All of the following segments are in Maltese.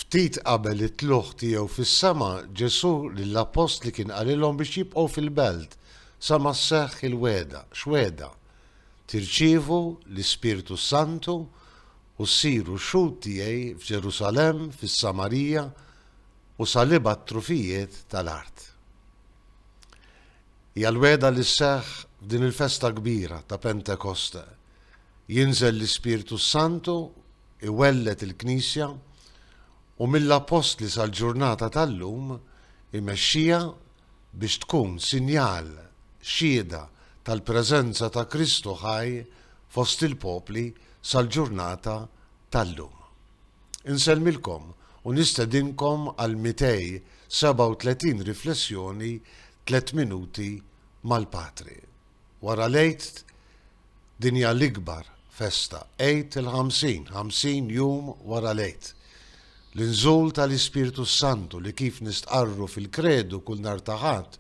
Ftit qabel it-tluħ tiegħu fis-sema Ġesu lill-apostli kien qalilhom biex jibqgħu fil-belt sa ma sseħħ il-weda, x'weda tirċievu l-Ispiritu Santu u ssiru xhud tiegħi f'Ġerusalemm, fis-Samarija u sal-ibgħa t-trufijiet tal-art. Hija l-weda li sseħħ f'din il-festa kbira ta' Pentekoste. Jinżel l-Ispiritu Santu, iwellet il-Knisja u mill-apostli sal-ġurnata tal-lum imexxija biex tkun sinjal xhieda tal-preżenza ta' Kristu ħaj fost il-popli sal-ġurnata tal-lum. Insellmilkom u nistedinkom għal 237 riflessjoni 3 minuti mal-Patri. Wara lejt dinja l-ikbar festa, Eid il-50, 50 jum wara lejt. L-inżul tal-Ispiritu Santu li kif nistqarru fil-kredu kull nhar ta' Ħadd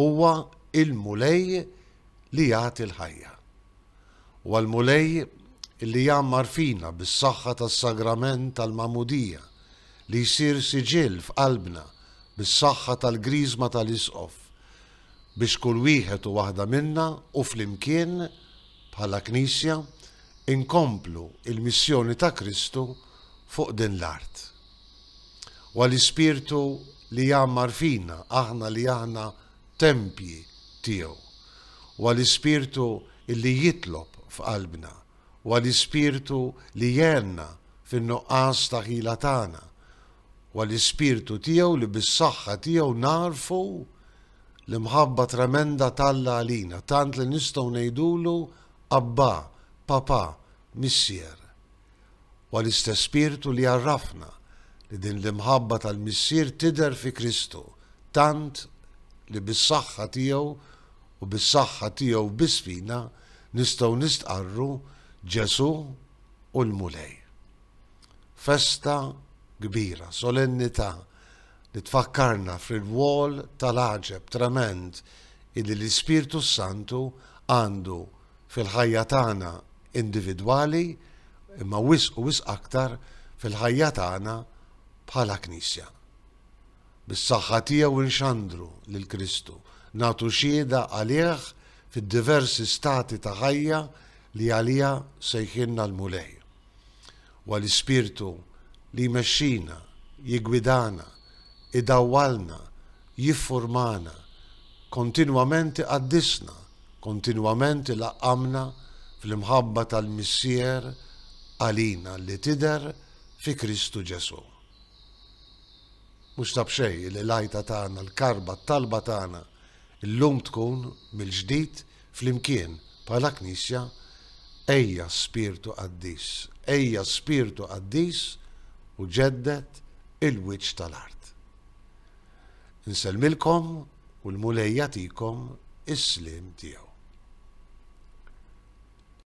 huwa il-mulej li jagħti l-ħajja. Huwa l-mulej li jammar fina bis-saħħa tas-sagrament tal-Magħmudija li jsir siġil f'qalbna bis-saħħa tal-griżma tal-isqof biex kull wieħed u waħda minna u flimkien bħala Knisja inkomplu il-missjoni ta' Kristu fuq din l-art. U l-Ispirtu li jammar fina aħna li aħna tempji tiegħu. U l-Ispirtu li jitlob f'qalbna. U l-Ispirtu li jenna fin-nuqqas ta' ħila tagħna. U l-Ispirtu tiegħu li bis-saħħa tiegħu narfu l-imħabba tremenda talla għalina, tant li nistgħu ngħidulu Abba, Papa, Missier. U l-istess Spiritu li jarrafna li din l-imħabba tal-Missier tidher fi Kristu, tant li bis-saħħa tiegħu u bis-saħħa tiegħu biss fina nistgħu nistqarru Ġesu u l-mulej. Festa kbira, solennità li tfakkarna fil-wol tal-aġeb trement illi l-Ispiritu Santu għandu fil-ħajja tagħna individwali imma wisq u wisq aktar fil-ħajja tagħna bħala Knisja. Bis-saħħa tiegħu nxandru lil Kristu, nagħtu xhieda għalih fid-diversi stati ta' ħajja li għalija sejħinna l-mulej. U l-Ispirtu li jmexxina, jigwidana, idawwalna, jiffurmana, kontinwament iqaddisna, kontinwament ilaqqamna fl-imħabba tal-Missier għalina li tidher fi Kristu Ġesu. Mhux ta' b'xejn li l-għajta tagħna, l-karba, t-talba tagħna illum tkun mill-ġdid flimkien bħala Knisja ejja Spiritu Qaddis, ejja Spiritu Qaddis u ġeddet il-wiċċ tal-art. Insellmilkom u l-mulej jagħtikom is-sliem tiegħu.